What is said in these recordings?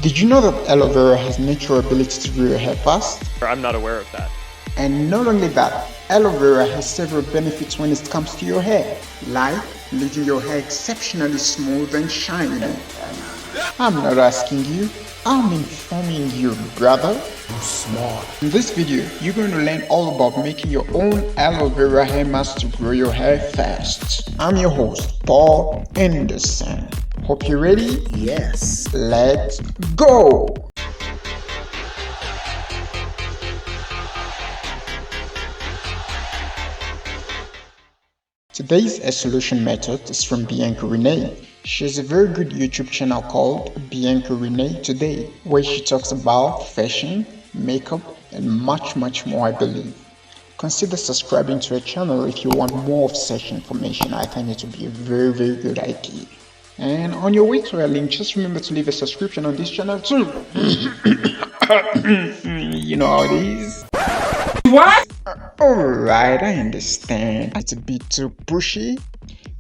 Did you know that aloe vera has natural ability to grow your hair fast? I'm not aware of that. And not only that, aloe vera has several benefits when it comes to your hair, like leaving your hair exceptionally smooth and shiny. I'm not asking you, I'm informing you, brother. You smart. In this video, you're going to learn all about making your own aloe vera hair mask to grow your hair fast. I'm your host, Paul Anderson. Hope you're ready? Yes. Let's go! Today's hair solution method is from Bianca Renee. She has a very good YouTube channel called Bianca Renee Today, where she talks about fashion, makeup, and much more, I believe. Consider subscribing to her channel if you want more of such information. I think it would be a very good idea. And on your way to her link, just remember to leave a subscription on this channel too. You know how it is. What? Alright, I understand. That's a bit too pushy.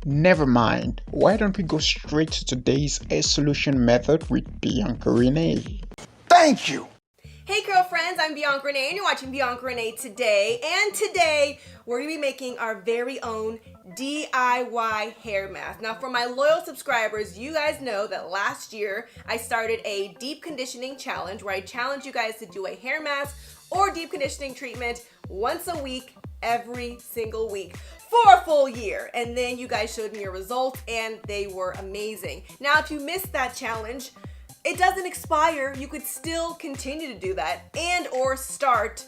Never mind. Why don't we go straight to today's hair solution method with Bianca Renee? Thank you. Hey girlfriends, I'm Bianca Renee and you're watching Bianca Renee Today. And today we're going to be making our very own DIY hair mask. Now for my loyal subscribers, you guys know that last year I started a deep conditioning challenge where I challenge you guys to do a hair mask or deep conditioning treatment once a week, every single week for a full year. And then you guys showed me your results and they were amazing. Now if you missed that challenge, it doesn't expire. You could still continue to do that and or start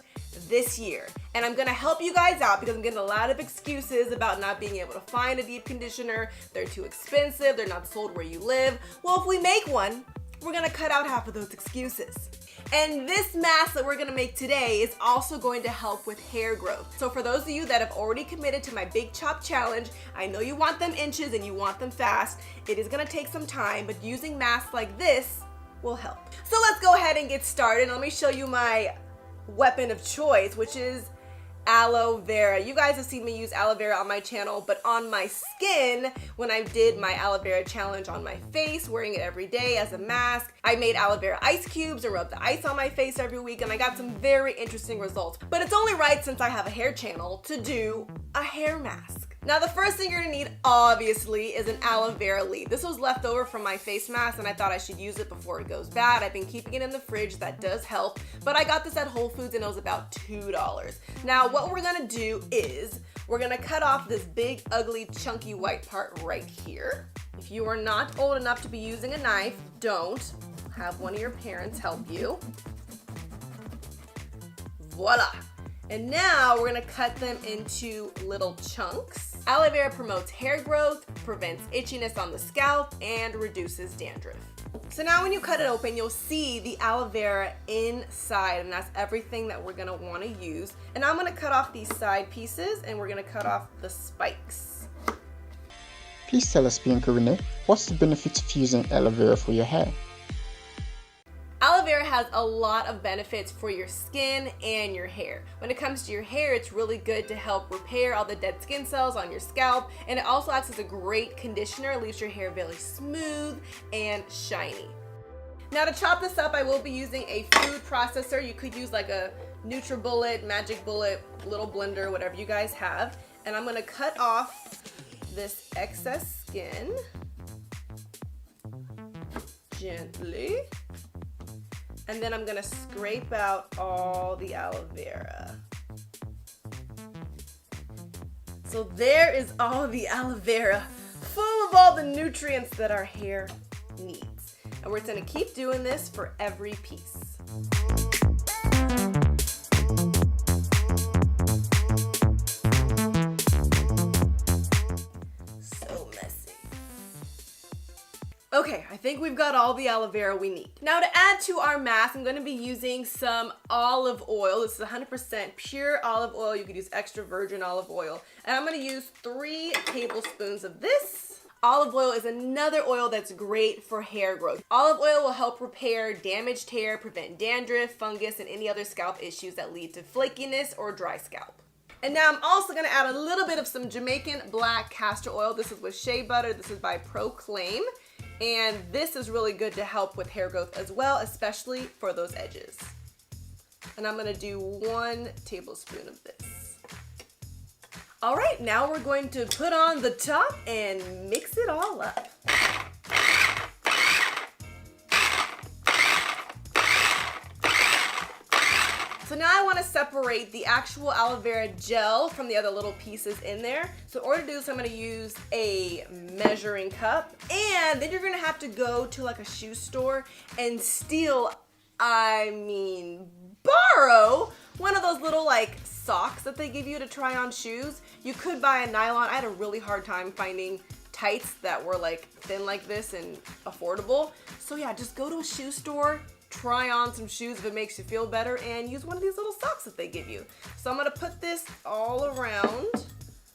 this year. And I'm gonna help you guys out because I'm getting a lot of excuses about not being able to find a deep conditioner. They're too expensive, they're not sold where you live. Well, if we make one, we're gonna cut out half of those excuses. And this mask that we're gonna make today is also going to help with hair growth. So for those of you that have already committed to my Big Chop Challenge, I know you want them inches and you want them fast. It is gonna take some time, but using masks like this will help. So let's go ahead and get started. Let me show you my weapon of choice, which is aloe vera. You guys have seen me use aloe vera on my channel, but on my skin, when I did my aloe vera challenge on my face, wearing it every day as a mask, I made aloe vera ice cubes and rubbed the ice on my face every week, and I got some very interesting results. But it's only right, since I have a hair channel, to do a hair mask. Now the first thing you're gonna need, obviously, is an aloe vera leaf. This was left over from my face mask and I thought I should use it before it goes bad. I've been keeping it in the fridge, that does help, but I got this at Whole Foods and it was about $2. Now what we're gonna do is, we're gonna cut off this big, ugly, chunky white part right here. If you are not old enough to be using a knife, don't. Have one of your parents help you. Voila. And now we're gonna cut them into little chunks. Aloe vera promotes hair growth, prevents itchiness on the scalp, and reduces dandruff. So now when you cut it open, you'll see the aloe vera inside, and that's everything that we're gonna wanna use. And I'm gonna cut off these side pieces, and we're gonna cut off the spikes. Please tell us, Bianca Renee, what's the benefits of using aloe vera for your hair? Aloe vera has a lot of benefits for your skin and your hair. When it comes to your hair, it's really good to help repair all the dead skin cells on your scalp, and it also acts as a great conditioner. It leaves your hair very smooth and shiny. Now to chop this up, I will be using a food processor. You could use like a NutriBullet, Magic Bullet, little blender, whatever you guys have. And I'm gonna cut off this excess skin gently. And then I'm gonna scrape out all the aloe vera. So there is all the aloe vera, full of all the nutrients that our hair needs. And we're gonna keep doing this for every piece. Okay, I think we've got all the aloe vera we need. Now to add to our mask, I'm gonna be using some olive oil. This is 100% pure olive oil. You could use extra virgin olive oil. And I'm gonna use 3 tablespoons of this. Olive oil is another oil that's great for hair growth. Olive oil will help repair damaged hair, prevent dandruff, fungus, and any other scalp issues that lead to flakiness or dry scalp. And now I'm also gonna add a little bit of some Jamaican black castor oil. This is with shea butter. This is by Proclaim. And this is really good to help with hair growth as well, especially for those edges. And I'm gonna do 1 tablespoon of this. All right, now we're going to put on the top and mix it all up. So now I want to separate the actual aloe vera gel from the other little pieces in there. So in order to do this, I'm going to use a measuring cup, and then you're going to have to go to like a shoe store and steal, borrow one of those little like socks that they give you to try on shoes. You could buy a nylon. I had a really hard time finding tights that were like thin like this and affordable. So yeah, just go to a shoe store, try on some shoes if it makes you feel better, and use one of these little socks that they give you. So I'm gonna put this all around,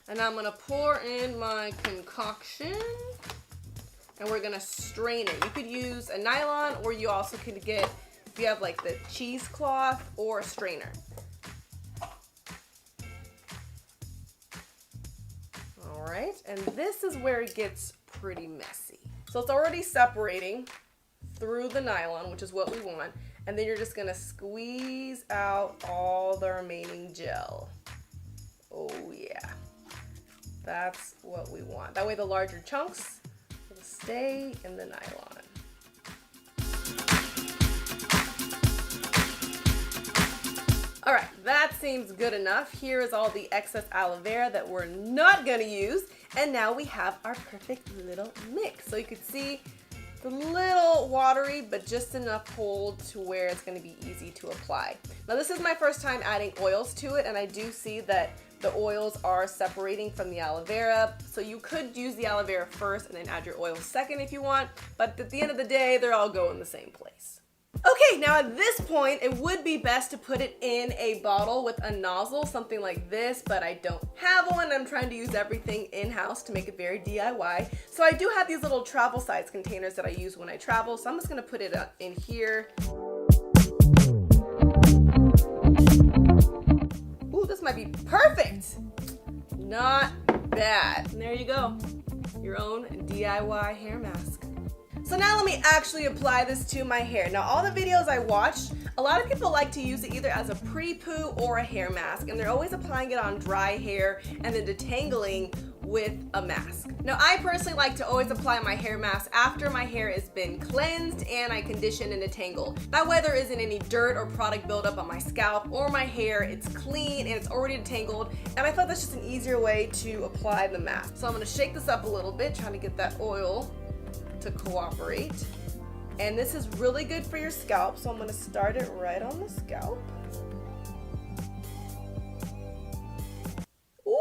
and I'm gonna pour in my concoction, and we're gonna strain it. You could use a nylon, or you also could get, if you have like the cheesecloth or a strainer. All right, and this is where it gets pretty messy. So it's already separating through the nylon, which is what we want, and then you're just gonna squeeze out all the remaining gel. Oh yeah, that's what we want. That way the larger chunks will stay in the nylon. All right, that seems good enough. Here is all the excess aloe vera that we're not gonna use, and now we have our perfect little mix. So you can see it's a little watery, but just enough hold to where it's going to be easy to apply. Now this is my first time adding oils to it, and I do see that the oils are separating from the aloe vera. So you could use the aloe vera first and then add your oils second if you want, but at the end of the day, they're all going the same place. Okay, now at this point, it would be best to put it in a bottle with a nozzle, something like this, but I don't have one. I'm trying to use everything in-house to make it very DIY. So I do have these little travel size containers that I use when I travel, so I'm just gonna put it in here. Ooh, this might be perfect. Not bad. And there you go, your own DIY hair mask. So now let me actually apply this to my hair. Now all the videos I watched, a lot of people like to use it either as a pre-poo or a hair mask, and they're always applying it on dry hair and then detangling with a mask. Now I personally like to always apply my hair mask after my hair has been cleansed and I condition and detangle. That way there isn't any dirt or product buildup on my scalp or my hair. It's clean and it's already detangled, and I thought that's just an easier way to apply the mask. So I'm gonna shake this up a little bit, trying to get that oil to cooperate. And this is really good for your scalp, so I'm going to start it right on the scalp. Ooh!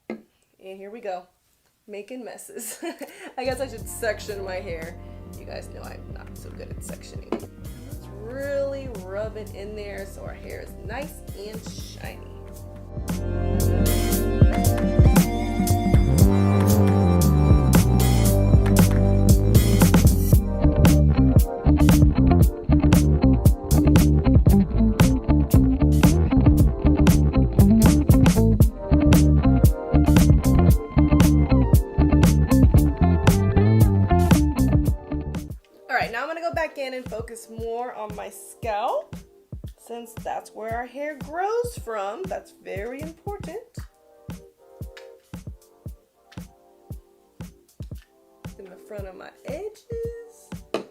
And here we go, making messes. I guess I should section my hair. You guys know I'm not so good at sectioning. Let's really rub it in there so our hair is nice and shiny. And focus more on my scalp, since that's where our hair grows from. That's very important. In the front of my edges.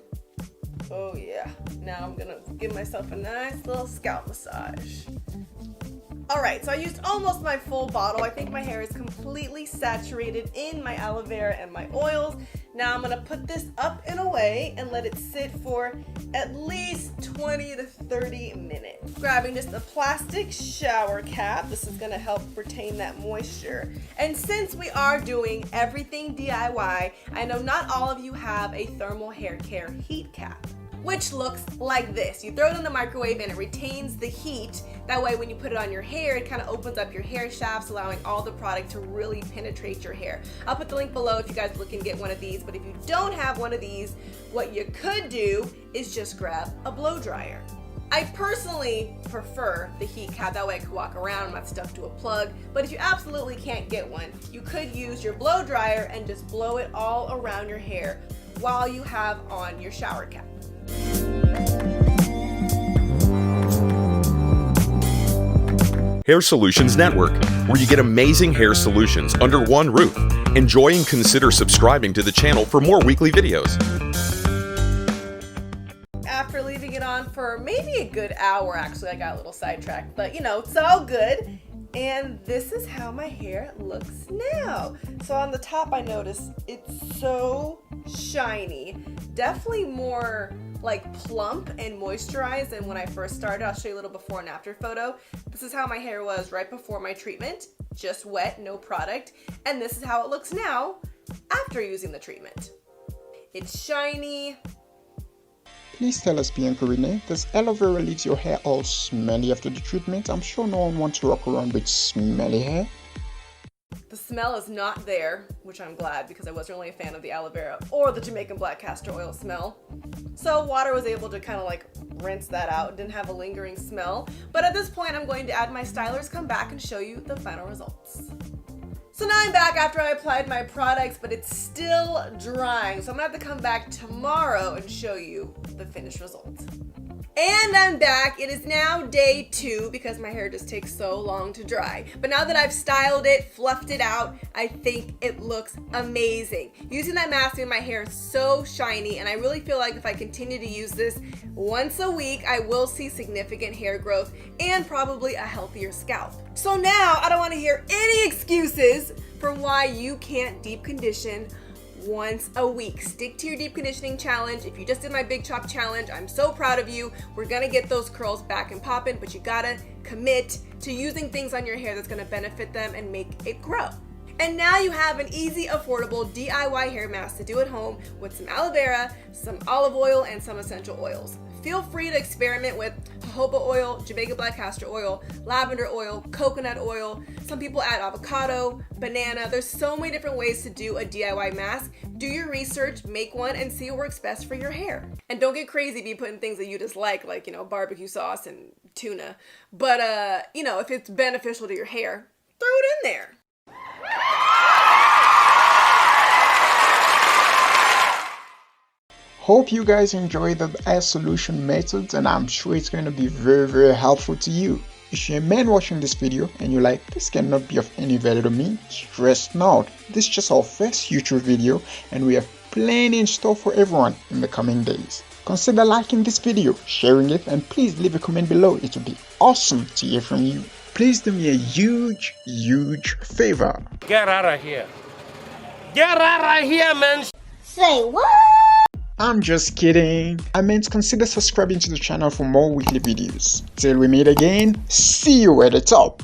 Oh yeah, now I'm gonna give myself a nice little scalp massage. Alright, so I used almost my full bottle. I think my hair is completely saturated in my aloe vera and my oils. Now I'm gonna put this up and away and let it sit for at least 20 to 30 minutes. Grabbing just a plastic shower cap. This is gonna help retain that moisture. And since we are doing everything DIY, I know not all of you have a thermal hair care heat cap, which looks like this. You throw it in the microwave and it retains the heat. That way when you put it on your hair, it kind of opens up your hair shafts, allowing all the product to really penetrate your hair. I'll put the link below if you guys look and get one of these, but if you don't have one of these, what you could do is just grab a blow dryer. I personally prefer the heat cap, that way I can walk around, I'm not stuck to a plug, but if you absolutely can't get one, you could use your blow dryer and just blow it all around your hair while you have on your shower cap. Hair Solutions Network, where you get amazing hair solutions under one roof. Enjoy and consider subscribing to the channel for more weekly videos. After leaving it on for maybe a good hour, actually, I got a little sidetracked, but you know, it's all good. And this is how my hair looks now. So on the top, I noticed it's so shiny. Definitely more like plump and moisturized than when I first started. I'll show you a little before and after photo. This is how my hair was right before my treatment. Just wet, no product. And this is how it looks now after using the treatment. It's shiny. Please tell us, Bianca Renee, does aloe vera leave your hair all smelly after the treatment? I'm sure no one wants to walk around with smelly hair. The smell is not there, which I'm glad because I wasn't really a fan of the aloe vera or the Jamaican black castor oil smell. So water was able to kind of like rinse that out. It didn't have a lingering smell. But at this point, I'm going to add my stylers, come back and show you the final results. So now I'm back after I applied my products, but it's still drying. So I'm gonna have to come back tomorrow and show you the finished result. And I'm back. It is now day 2 because my hair just takes so long to dry. But now that I've styled it, fluffed it out, I think it looks amazing. Using that mask made my hair so shiny, and I really feel like if I continue to use this once a week, I will see significant hair growth and probably a healthier scalp. So now I don't want to hear any excuses for why you can't deep condition once a week. Stick to your deep conditioning challenge. If you just did my big chop challenge, I'm so proud of you. We're gonna get those curls back and popping, but you gotta commit to using things on your hair that's gonna benefit them and make it grow. And now you have an easy, affordable DIY hair mask to do at home with some aloe vera, some olive oil, and some essential oils. Feel free to experiment with jojoba oil, Jamaican black castor oil, lavender oil, coconut oil. Some people add avocado, banana. There's so many different ways to do a DIY mask. Do your research, make one, and see what works best for your hair. And don't get crazy if you put in things that you dislike, like, you know, barbecue sauce and tuna. But, you know, if it's beneficial to your hair, throw it in there. Hope you guys enjoy the hair solution methods, and I'm sure it's going to be very helpful to you. If you're a man watching this video and you're like, this cannot be of any value to me, stress not. This is just our first YouTube video and we have plenty in store for everyone in the coming days. Consider liking this video, sharing it, and please leave a comment below. It would be awesome to hear from you. Please do me a huge favor. Get out of here. Get out of here, man. Say what? I'm just kidding. I meant consider subscribing to the channel for more weekly videos. Till we meet again, see you at the top.